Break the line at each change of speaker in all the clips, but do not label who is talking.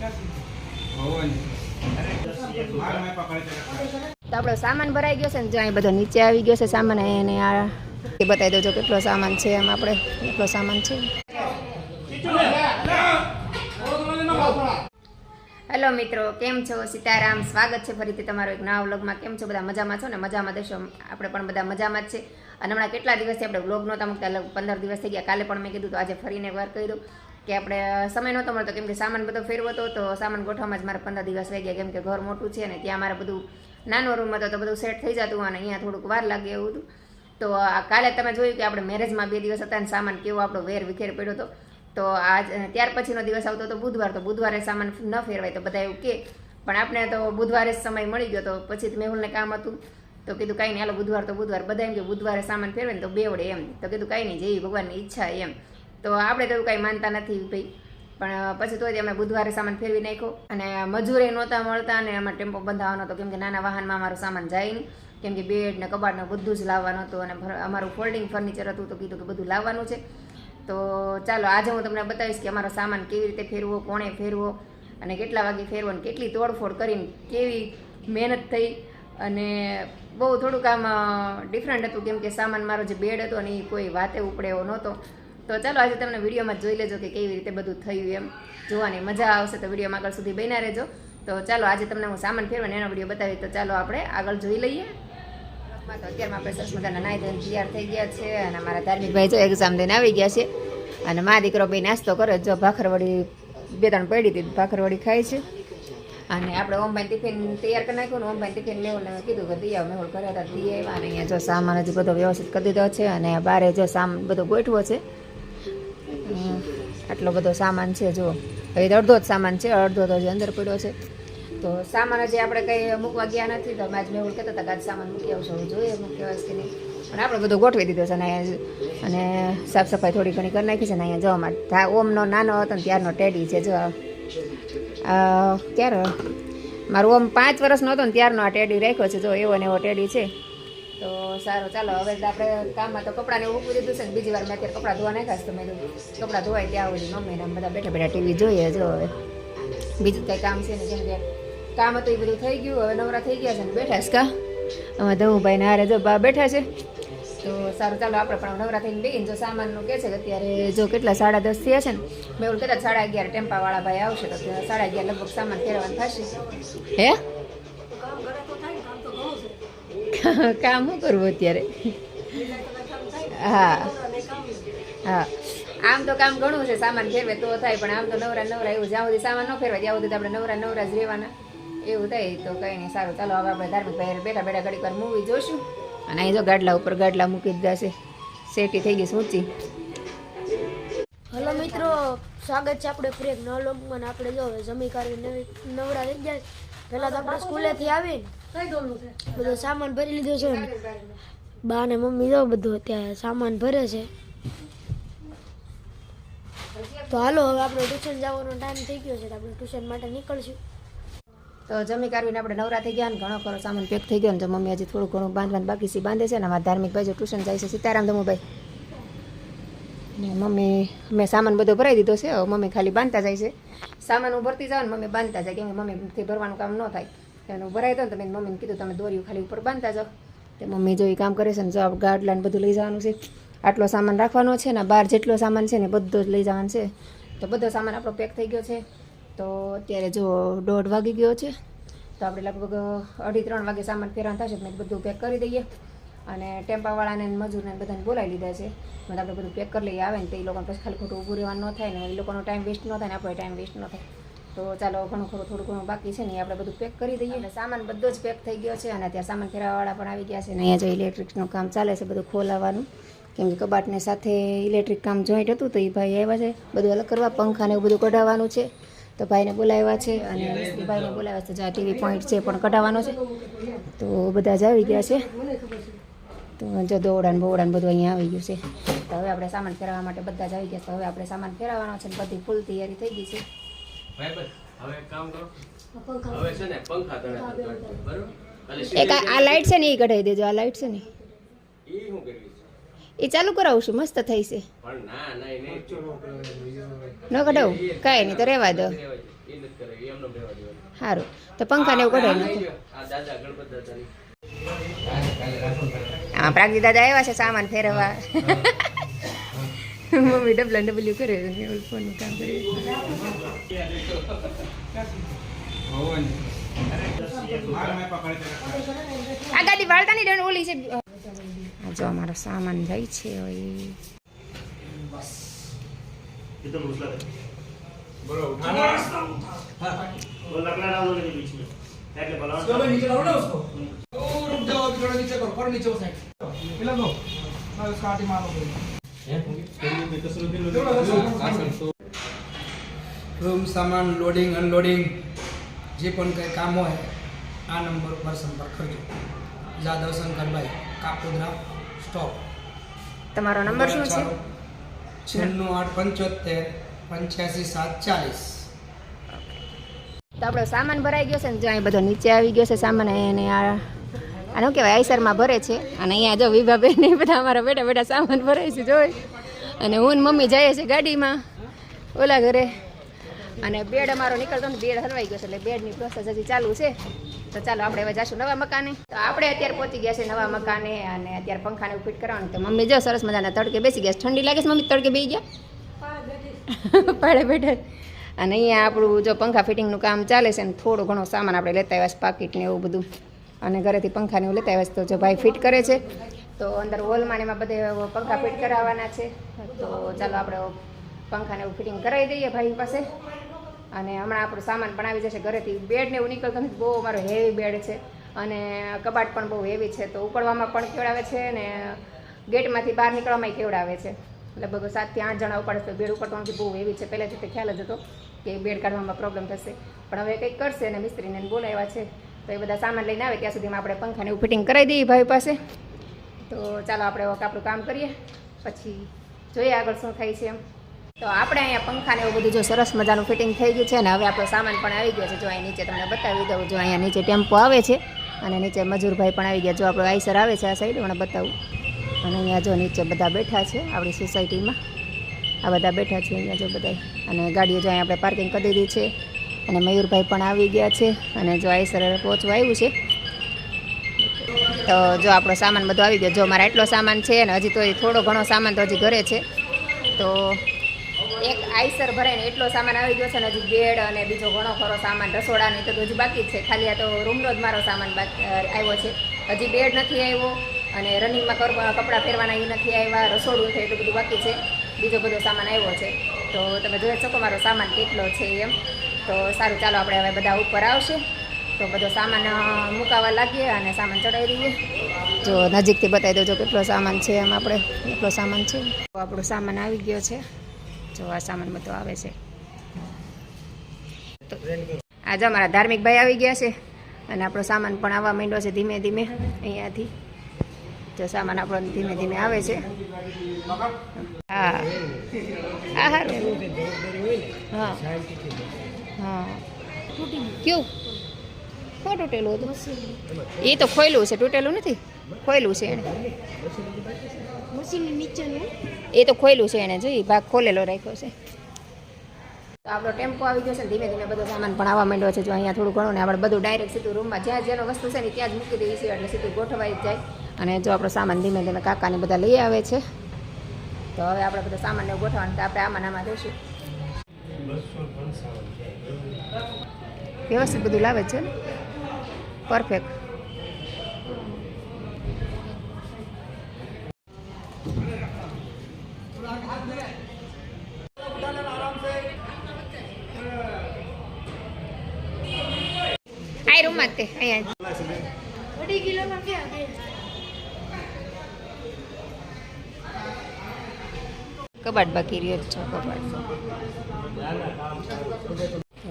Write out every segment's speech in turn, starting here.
તો આપણો સામાન ભરાઈ ગયો છે ને જ્યાં બધો નીચે આવી ગયો છે સામાન એને આ બતાવી દો કેટલો સામાન છે એમ આપણે કેટલો સામાન છે. હેલો મિત્રો, કેમ છો? સીતારામ, સ્વાગત છે ફરીથી તમારો એક નવા વ્લોગમાં. કેમ છો બધા? મજામાં છો ને? મજામાં દેશો, આપણે પણ બધા મજામાં જ છે. અને હમણાં કેટલા દિવસથી આપણે વ્લોગ નહોતા મૂકતા, 15 દિવસ થઈ ગયા. કાલે પણ મેં કીધું તો આજે ફરીને એકવાર કહી દઉં કે આપણે સમય નહોતો મળતો કેમ કે સામાન બધો ફેરવો હતો, તો સામાન ગોઠવવામાં જ મારે 15 દિવસ થઈ ગયા કેમ કે ઘર મોટું છે ને ત્યાં મારે બધું નાનો રૂમ હતો તો બધું સેટ થઈ જતું અને અહીંયા થોડુંક વાર લાગે એવું હતું. તો કાલે તમે જોયું કે આપણે મેરેજમાં 2 દિવસ હતા અને સામાન કેવો આપણો વેર વિખેર પડ્યો હતો. તો આજ ત્યાર પછીનો દિવસ આવતો તો બુધવાર, તો બુધવારે સામાન ન ફેરવાય તો બધા એવું કે, પણ આપણે તો બુધવારે જ સમય મળી ગયો. તો પછી મેહુલને કામ હતું તો કીધું કાંઈ નહીં, હાલો બુધવાર તો બુધવાર, બધા એમ કે બુધવારે સામાન ફેરવે ને તો બેવડે એમ. તો કીધું કાંઈ નહીં, જેવી ભગવાનની ઈચ્છા એમ. તો આપણે તો એવું કાંઈ માનતા નથી ભાઈ, પણ પછી તો અમે બુધવારે સામાન ફેરવી નાખ્યો. અને મજૂરે નહોતા મળતા અને એમાં ટેમ્પો બંધાવવાનો હતો કેમ કે નાના વાહનમાં અમારું સામાન જાય નહીં, કેમ કે બેડ ને કબાટ ને બધું જ લાવવાનું હતું અને અમારું ફોલ્ડિંગ ફર્નિચર હતું તો કીધું કે બધું લાવવાનું છે. તો ચાલો આજે હું તમને બતાવીશ કે અમારો સામાન કેવી રીતે ફેરવો, કોણે ફેરવો અને કેટલા વાગે ફેરવો અને કેટલી તોડફોડ કરીને કેવી મહેનત થઈ. અને બહુ થોડુંક આમ ડિફરન્ટ હતું કેમ કે સામાન મારો જે બેડ હતો ને એ કોઈ વાતે ઉપડે એવો નહોતો. તો ચાલો આજે તમને વિડીયોમાં જોઈ લેજો કે કેવી રીતે બધું થયું એમ. જોવાની મજા આવશે તો વિડીયોમાં આગળ સુધી બન્યા રહેજો. તો ચાલો આજે તમને હું સામાન ફેરવાનો એનો વિડીયો બતાવી. તો ચાલો આપણે આગળ જોઈ લઈએ. તો અત્યારમાં આપણે સરસ મજાના નાઈ ધોઈને તૈયાર થઈ ગયા છે અને અમારા ધાર્મિકભાઈ જો એક્ઝામ દઈને આવી ગયા છે અને મા દીકરો ભાઈ નાસ્તો કરે. જો ભાખરવડી 2-3 પડી હતી, ભાખરવડી ખાય છે. અને આપણે ઓમભાઈ ટિફિન તૈયાર કરી નાખ્યું ને ઓમભાઈ ટિફિન મેહુલને કીધું કે દઈ આવ. મેહુલ ઘરે હતા દઈ આવ્યા અને અહીંયા જો સામાન હજી બધો વ્યવસ્થિત કરી દીધો છે અને બારે જો સામાન બધો ગોઠવો છે. આટલો બધો સામાન છે જો, હવે અડધો જ સામાન છે, અડધો તો હજી અંદર પડ્યો છે. તો સામાન હજી આપણે કંઈ મૂકવા ગયા નથી. તો આજ મેહુલ કહેતા હતા કે આજ સામાન મૂકી આવશો, જોઈએ મૂકી આવશે કે નહીં. પણ આપણે બધું ગોઠવી દીધો છે અને સાફ સફાઈ થોડી ઘણી કરી નાખી છે ને અહીંયા જોવા માટે ઓમનો નાનો હતો ને ત્યારનો ટેડી છે. જો ક્યારે મારું ઓમ 5 વર્ષનો હતો ને ત્યારનો આ ટેડી રાખ્યો છે. જો એવો ને એવો ટેડી છે. તો સારું ચાલો હવે આપણે કામમાં તો કપડાને એવું મૂકી દીધું છે ને બીજી વાર મેં અત્યારે કપડાં ધોવા નાખ્યા તો મેં કપડાં ધોવાય ત્યાં સુધી મમ્મીને બધા બેઠા બેઠા ટીવી જોઈએ. જો હવે બીજું કંઈ કામ છે ને જેમ કે કામ હતું એ બધું થઈ ગયું. હવે નવરા થઈ ગયા છે ને બેઠા છે કા અમે ધવુભાઈ ને હારે જો બા બેઠા છે. તો સારું ચાલો આપણે પણ નવરા થઈને બેહીને જો સામાનનું કહે છે કે અત્યારે જો કેટલા 10:30 થયા છે ને. મેં એવું કદાચ 11:30 ટેમ્પાવાળા ભાઈ આવશે તો 11:30 લગભગ સામાન ફેરવાનું થશે. હે કામ શું કરવું અત્યારે? હા હા, આમ તો કામ ઘણું છે, સામાન ફેરવે તો થાય, પણ આમ તો નવરા એવું જ્યાં સુધી સામાન ન ફેરવાય ત્યાં સુધી આપણે નવરા જ રહેવાના એવું થાય. તો કંઈ નહીં, સારું ચાલો હવે આપણે ધાર્મિક ભાઈ બેઠા બેઠા ઘડીક વાર મૂવી જોઈશું. અને અહીં જો ગાડલા ઉપર ગાડલા મૂકી દીધા છે, સેટી થઈ ગઈ ઊંચી.
હલો મિત્રો, સ્વાગત છે આપણે ફ્રેક નવલોકમાં. આપણે જો જમી કાઢી નવરા થઈ ગયા. પહેલાં તો આપણે સ્કૂલેથી આવીને બધો સામાન ભરી લીધો છે. બા ને મમ્મી જો બધું અત્યારે સામાન ભરે છે. તો હાલો હવે આપણે ટ્યુશન જવાનો ટાઈમ થઈ ગયો છે તો આપણે ટ્યુશન માટે નીકળશું.
તો જમી કાઢીને આપણે નવરા થઈ ગયા ને ઘણો ખરો સામાન પેક થઈ ગયો ને. જો મમ્મી હજી થોડું ઘણું બાંધવાનું બાકી છે, બાંધે છે ને. અમારા ધાર્મિક ભાઈ જો ટ્યુશન જાય છે, સીતારામ ધમુભાઈ. ને મમ્મી મેં સામાન બધો ભરાઈ દીધો છે. હવે મમ્મી ખાલી બાંધતા જાય છે. સામાન હું ભરતી જાઉં ને મમ્મી બાંધતા જાય કેમ કે મમ્મીથી ભરવાનું કામ ન થાય. એનું ભરાઈ દો ને તો મેં મમ્મીને કીધું તમે દોર્યું ખાલી ઉપર બાંધતા જાઓ. તો મમ્મી જો એ કામ કરે છે ને. જો ગાડલાને બધું લઈ જવાનું છે, આટલો સામાન રાખવાનો છે ને, બહાર જેટલો સામાન છે ને બધો જ લઈ જવાનું છે. તો બધો સામાન આપણો પેક થઈ ગયો છે. તો અત્યારે જો 1:30 વાગી ગયો છે. તો આપણે લગભગ 2:30-3 વાગે સામાન ફેરવાનું થશે. મેં બધું પેક કરી દઈએ અને ટેમ્પાવાળાને મજૂરને બધાને બોલાવી લીધા છે. એટલે આપણે બધું પેક કરી લઈએ. આવે ને તો એ લોકોને પછી ખાલી ખોટું ઊભું રહેવાનું ન થાય ને એ લોકોનો ટાઈમ વેસ્ટ ન થાય ને આપણો ટાઈમ વેસ્ટ ન થાય. તો ચાલો ઘણું ખરું થોડું ઘણું બાકી છે ને આપણે બધું પેક કરી દઈએ. અને સામાન બધો જ પેક થઈ ગયો છે અને ત્યાં સામાન ફેરવાવાળા પણ આવી ગયા છે. અને અહીંયા જો ઇલેક્ટ્રિકનું કામ ચાલે છે, બધું ખોલાવવાનું કેમ કે કબાટને સાથે ઇલેક્ટ્રિક કામ જોઈન્ટ હતું તો એ ભાઈ આવ્યા છે બધું અલગ કરવા. પંખાને એવું બધું કઢાવવાનું છે તો ભાઈને બોલાવ્યા છે અને ભાઈને બોલાવ્યા છે. જ્યાં ટીવી પોઈન્ટ છે પણ કઢાવવાનો છે. તો બધા જ આવી ગયા છે. તો જો દોડાને બોડાને બધું અહીંયા આવી ગયું છે. તો હવે આપણે સામાન ફેરવવા માટે બધા જ આવી ગયા. તો હવે આપણે સામાન ફેરવવાનો છે ને બધી ફૂલ તૈયારી થઈ ગઈ છે.
હવે કામ કરો. હવે છે ને પંખા તળે બરોબર.
એક આ લાઈટ છે ને એ કઢાવી દેજો. આ લાઈટ છે ને
ઈ શું કરવી
એ ચાલુ કરાવું છું, મસ્ત થઈ છે.
પણ ના ના એ નહીં
ન કઢાવું કાંઈ નહીં તો રહેવા દો.
એ નથી કરે ડબલો બેવા દેવાનો.
સારું તો પંખા ને એવું કઢાવી નાખો.
આ દાદા ગણપત દાદાની
હા પ્રાગજી દાદા આવ્યા છે સામાન ફેરવવા. મમ્મી ડબલા ડબલ્યુ કરે ફોનનું કામ કરે. આ ગાડી વાળતા ની ડન ઓલી છે. આ જો અમારો સામાન જાય છે હવે.
बोलो उठाना वो लगना डाल दो बीच में ऐसे बलान चलो नीचे लाओ ना उसको रुक जाओ अभी थोड़ा नीचे करो पर नीचे वो साइड पिला दो मैं उसका आटी मारो रूम सामान लोडिंग अनलोडिंग जे पण काही काम હોય આ નંબર પર સંપર્ક કરજો જાદવ શંકરભાઈ કાપોદ્રા સ્ટોપ
તમારો નંબર શું છે?
9875 85
તો આપણો સામાન ભરાઈ ગયો છે ને જો અહીં બધો નીચે આવી ગયો છે સામાન. એને આનું કહેવાય આઈસરમાં ભરે છે. અને અહીંયા જો વિભાબેન ને બધા અમારા બેઠા બેઠા સામાન ભરાય છે જોઈ. અને હું ને મમ્મી જઈએ છીએ ગાડીમાં ઓલા ઘરે. અને બેડ અમારો નીકળતો ને બેડ હલવાઈ ગયો છે એટલે બેડની પ્રોસેસ હજી ચાલુ છે. તો ચાલો આપણે હવે જઈશું નવા મકાને. તો આપણે અત્યારે પહોંચી ગયા છે નવા મકાને અને અત્યારે પંખાને ફિટ કરવાનું. તો મમ્મી જો સરસ મજાના તડકે બેસી ગયા. ઠંડી લાગે છે મમ્મી તડકે બેસી ગયા પાડે બેઠે. અને અહીંયા આપણું જો પંખા ફિટિંગનું કામ ચાલે છે ને થોડો ઘણો સામાન આપણે લેતા આવ્યા છે પાકીટ ને એવું બધું. અને ઘરેથી પંખાને એવું લેતા આવ્યા છે. તો જો ભાઈ ફિટ કરે છે. તો અંદર હોલમાં એમાં બધે પંખા ફિટ કરાવવાના છે. તો ચાલો આપણે પંખાને એવું ફિટિંગ કરાવી દઈએ ભાઈ પાસે. અને હમણાં આપણું સામાન પણ આવી જશે ઘરેથી. બેડ ને એવું નીકળતો નથી. બહુ અમારો હેવી બેડ છે અને કબાટ પણ બહુ હેવી છે. તો ઉપાડવામાં પણ કેવડાવે છે ને ગેટમાંથી બહાર નીકળવામાં કેવડાવે છે. લગભગ 7 થી 8 જણા ઉપાડે તો બેડ ઉપડતો નથી. બહુ હેવી છે. પહેલાંથી તે ખ્યાલ જ હતો કે બેડ કાઢવામાં પ્રોબ્લેમ થશે. પણ હવે કંઈક કરશે અને મિસ્ત્રીને બોલાવ્યા છે. તો એ બધા સામાન લઈને આવે ત્યાં સુધીમાં આપણે પંખાને એવું ફિટિંગ કરાવી દઈએ ભાઈ પાસે. તો ચાલો આપણે આપણું કામ કરીએ પછી જોઈએ આગળ શું થાય છે એમ. તો આપણે અહીંયા પંખાને એવું બધું જો સરસ મજાનું ફિટિંગ થઈ ગયું છે. અને હવે આપણો સામાન પણ આવી ગયો છે. જો અહીં નીચે તમને બતાવી દઉં. જો અહીંયા નીચે ટેમ્પો આવે છે અને નીચે મજૂરભાઈ પણ આવી ગયા. જો આપણો આઈસર આવે છે આ સાઈડ મને બતાવું. અને અહીંયા જો નીચે બધા બેઠા છે આપણી સોસાયટીમાં. આ બધા બેઠા છે અહીંયા જો બધા. અને ગાડીઓ જો અહીંયા આપણે પાર્કિંગ કરી દીધી છે. અને મયુરભાઈ પણ આવી ગયા છે. અને જો આઈસર પહોંચવા આવ્યું છે. તો જો આપણો સામાન બધો આવી ગયો. જો મારા એટલો સામાન છે અને હજી તો થોડો ઘણો સામાન તો હજી ઘરે છે. તો એક આઈસર ભરાઈને એટલો સામાન આવી ગયો છે ને હજી બેડ અને બીજો ઘણો ખરો સામાન રસોડાની તો હજી બાકી જ છે. ખાલી આ તો રૂમનો જ મારો સામાન આવ્યો છે. હજી બેડ નથી આવ્યો અને રનિંગમાં કપડાં પહેરવાના એ નથી આવ્યા. રસોડું છે એટલું બધું બાકી છે. બીજો બધો સામાન આવ્યો છે. તો તમે જોઈ શકો મારો સામાન કેટલો છે એમ. તો સારું ચાલો આપણે હવે બધા ઉપર આવશે તો બધો સામાન મુકાવા લાગીએ અને સામાન ચડાવી દઈએ. જો નજીકથી બતાવી દો જો કેટલો સામાન છે એમ. આપણે એટલો સામાન છે. તો આપણો સામાન આવી ગયો છે. જો આ સામાન બધો આવે છે. તો આજે અમારા ધાર્મિક ભાઈ આવી ગયા છે અને આપણો સામાન પણ આવવા માંડ્યો છે ધીમે ધીમે અહીંયાથી. જો સામાન આપણો ધીમે ધીમે આવે છે. હા હા હા હા હા કેવું શું તૂટેલું હતું? એ તો ખોયલું છે તૂટેલું નથી. ખોયલું છે એને.
મશીનની નીચેનું
એ તો ખોયલું છે એને. જોઈ ભાગ ખોલેલો રાખ્યો છે. તો આપણો ટેમ્પો આવી ગયો છે. ધીમે ધીમે બધો સામાન પણ આવવા માંડ્યો છે. જો અહીંયા થોડું ઘણું ને આપણે બધું ડાયરેક્ટ સીધું રૂમમાં જ્યાં જેનો વસ્તુ છે ને ત્યાં જ મૂકી દઈએ છીએ એટલે સીધું ગોઠવાઈ જ જાય. અને જો આપણો સામાન ધીમે ધીમે કાકાને બધા લઈ આવે છે. તો હવે આપણે બધો સામાનને ગોઠવવાનું તો આપણે આમાં દઈશું. વ્યવસ્થિત બધું લાવે છે ને પરફેક્ટ. આ રૂમમાં જ તે અહીંયા
અઢી કિલોમાં ક્યાં બે
કબાટ બાકી રહ્યો છે. કબાટ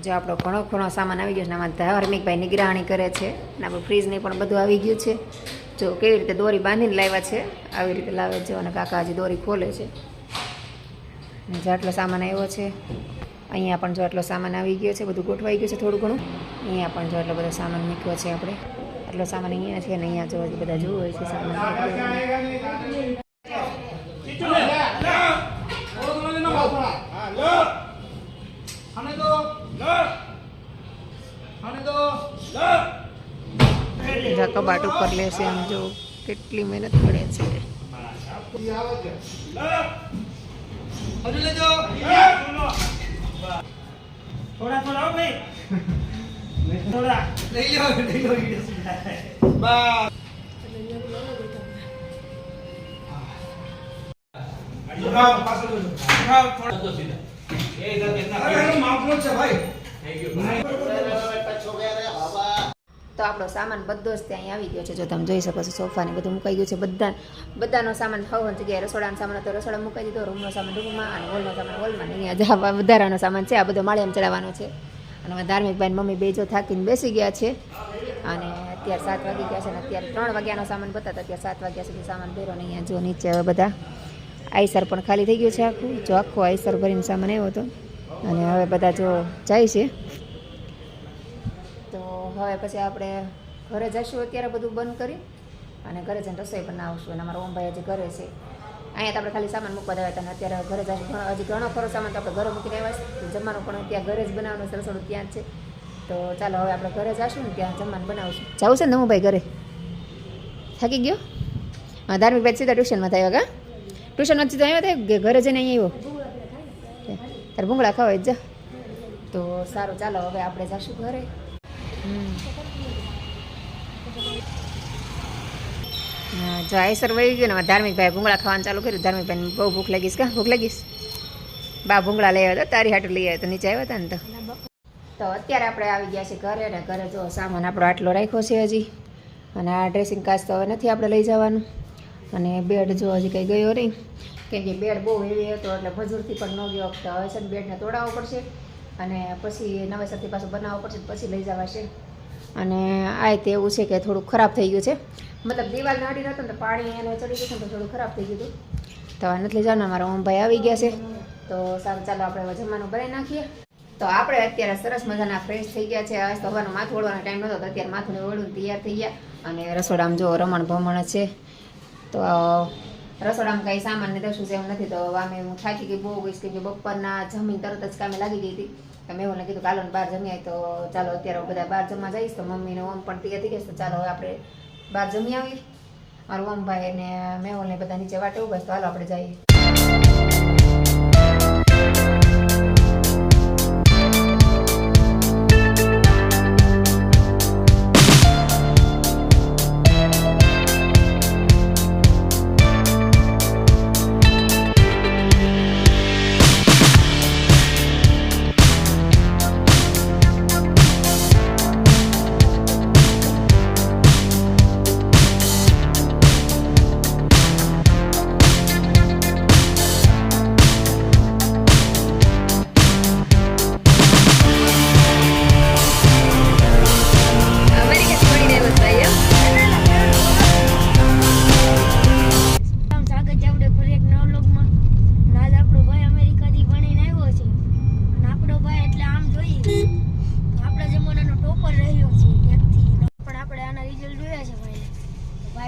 જો આપણો ઘણો સામાન આવી ગયો છે. આમાં ધાર્મિકભાઈ નિગરાણી કરે છે. અને આપણું ફ્રીજને પણ બધું આવી ગયું છે. જો કેવી રીતે દોરી બાંધીને લાવ્યા છે આવી રીતે લાવે છે. અને કાકા હજી દોરી ખોલે છે. અને જો આટલો સામાન આવ્યો છે. અહીંયા પણ જો આટલો સામાન આવી ગયો છે. બધું ગોઠવાઈ ગયું છે થોડું ઘણું. અહીંયા પણ જો આટલો બધો સામાન મૂક્યો છે આપણે. આટલો સામાન અહીંયા છે અને અહીંયા જો બધા જોવું હોય છે સામાન.
આને તો
જા કબાટ ઉપર લેશે આમ જો કેટલી મહેનત કરે છે.
હજુ લેજો થોડા થોડા ભાઈ થોડા લઈ લો બસ પાછળ થોડા સીધા એ માપનો છે ભાઈ
તો આપણો સામાન બધો જ ત્યાં આવી ગયો છે. જો તમે જોઈ શકો છો સોફાને બધું મુકાઈ ગયું છે. બધાનો સામાન હવન જગ્યાએ રસોડાનો સામાન હતો રસોડા મુકાઈ દીધો, રૂમનો સામાન રૂમમાં અને હોલનો સામાન હોલમાં. અહીંયા જવા વધારાનો સામાન છે આ બધો માળિયામાં ચડાવવાનો છે. અને હવે ધાર્મિકભાઈ મમ્મી બે જો થાકીને બેસી ગયા છે અને અત્યારે 7 વાગી ગયા છે અને અત્યારે 3 વાગ્યાનો સામાન બતાતા અત્યારે 7 વાગ્યા સુધી સામાન ભર્યો ને અહીંયા જો નીચે હવે બધા આઈસર પણ ખાલી થઈ ગયું છે આખું. જો આખો આઈસર ભરીને સામાન આવ્યો હતો અને હવે બધા જો જાય છે. તો હવે પછી આપણે ઘરે જઈશું અત્યારે બધું બંધ કરી અને ઘરે જઈને રસોઈ બનાવશું. અને અમારા ઓમભાઈ હજી ઘરે છે. અહીંયા તો આપણે ખાલી સામાન મૂકવા દેવા હતા અને અત્યારે ઘરે જઈશું. હજી ઘણો ખરો સામાન તો આપણે ઘરે મૂકીને આવ્યા છે. જમવાનું પણ ત્યાં ઘરે જ બનાવવાનું છે, રસોડું ત્યાં જ છે. તો ચાલો હવે આપણે ઘરે જઈશું ને ત્યાં જમવાનું બનાવશું. જવું છે ને નમુભાઈ ઘરે? થાકી ગયો? હા, ધાર્મિકભાઈ સીધા ટ્યુશનમાં થયા કા? ટ્યુશનમાં સીધા આવ્યા થાય કે ઘરે જઈને અહીં આવ્યો? તારે ભૂંગળા ખાવા જ જા. તો સારું ચાલો હવે આપણે જઈશું ઘરે. જો આઈસર વહી ગયું ને ધાર્મિકભાઈ ભૂંગળા ખાવાનું ચાલુ કર્યું. ધાર્મિકભાઈને બહુ ભૂખ લાગીશ કા? ભૂખ લાગીશ? બા ભૂંગળા લઈ આવ્યા હતા, તારી હાટું લઈ આવ્યા તો નીચે આવ્યા હતા ને તો અત્યારે આપણે આવી ગયા છીએ ઘરે ને ઘરે જો સામાન આપણો આટલો રાખ્યો છે હજી. અને આ ડ્રેસિંગ કાચ તો હવે નથી આપણે લઈ જવાનું. અને બેડ જો હજી કંઈ ગયો નહીં કેમ કે બેડ બહુ હેવી હતો એટલે મજૂરથી પણ ન ગયો. તો હવે છે ને બેડને તોડાવવો પડશે અને પછી નવેસરથી પાછું બનાવવું પડશે પછી લઈ જવાશે. અને આ તે એવું છે કે થોડુંક ખરાબ થઈ ગયું છે, મતલબ દિવાલ નાડી નહોતું ને તો પાણી એને ચડી ગયું તો થોડું ખરાબ થઈ ગયું હતું. તો આ નથી લઈ જવાનું. અમારા ઓમભાઈ આવી ગયા છે તો સારું ચાલો આપણે હવે જમવાનું બનાવી નાખીએ. તો આપણે અત્યારે સરસ મજાના ફ્રેશ થઈ ગયા છે. આજ તો હવાનું માથું ઓળવાનો ટાઈમ નહોતો તો અત્યારે માથું ઓળું તૈયાર થઈ ગયા અને રસોડામાં જો રમણ ભમણ છે. તો રસોડામાં કંઈ સામાન ને દશું છે એમ નથી. તો અમે હું થાકી ગઈ બહુ ગઈશ કે બપોરના જમીન તરત જ કામે લાગી ગઈ હતી. તો મેં એવું કીધું કાલો બહાર જમી આવી. તો ચાલો અત્યારે બધા બહાર જમવા જઈશ તો મમ્મીને ઓમ પણ તૈયાર થઈ ગઈશ. તો ચાલો હવે આપણે બહાર જમી આવી. મારું ઓમભાઈ ને મેહોલને બધા નીચે વાટે ઉભા તો હાલો આપણે જઈએ.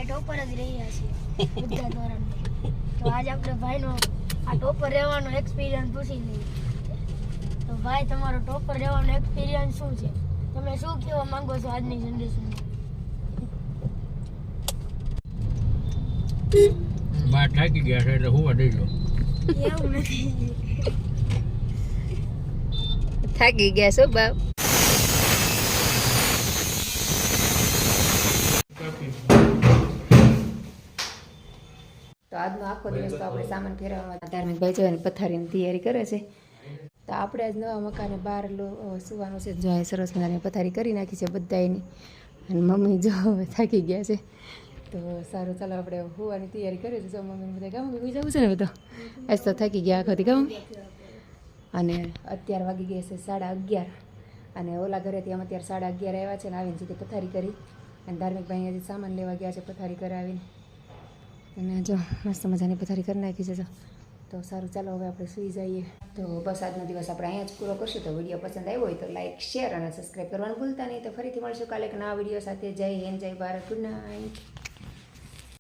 ટોપર જ રહ્યા છીએ બધા ધોરણ. તો આજ આપણે ભાઈનો આ ટોપર રહેવાનો એક્સપિરિયન્સ પૂછી લઈએ. તો ભાઈ તમારો ટોપર રહેવાનો એક્સપિરિયન્સ શું છે? તમે શું કહેવા માંગો છો આજની જનરેશનને?
બહાર થાકી ગયા છે એટલે હુવા દઈ લો.
એવું નથી,
થાકી ગયા છો બાપ? તો આજનો આખો દિવસ તો આપણે સામાન ફેરવવામાં ધાર્મિકભાઈ જોઈને પથારીની તૈયારી કરે છે. તો આપણે આજ નવા મકાને બહાર સુવાનું છે. જો અહીં સરસ મજાની પથારી કરી નાખી છે બધાની. અને મમ્મી જો હવે થાકી ગયા છે તો સારું ચાલો આપણે હોવાની તૈયારી કરીએ છીએ. મમ્મીને બધા ગામ હોઈ જવું છે ને બધો આજ તો થાકી ગયા આખોથી ગામ. અને અત્યારે વાગી ગયા છે 11:30 અને ઓલા ઘરેથી અમે અત્યારે 11:30 આવ્યા છે ને આવીને સીધી પથારી કરી. અને ધાર્મિકભાઈ અહીંયાથી સામાન લેવા ગયા છે પથારી કરાવીને. અને જો મસ્ત મજાની પથારી કરી નાખી છે. તો સારું ચાલો હવે આપણે સૂઈ જઈએ. તો બસ આજનો દિવસ આપણે અહીંયા જ પૂરો કરશું. તો વિડીયો પસંદ આવ્યો હોય તો લાઇક શેર અને સબસ્ક્રાઈબ કરવાનું ભૂલતા નહીં. તો ફરીથી મળશું કાલે એક નવા વિડીયો સાથે. જય હિન્દ, જય ભારત, ગુડ નાઇટ.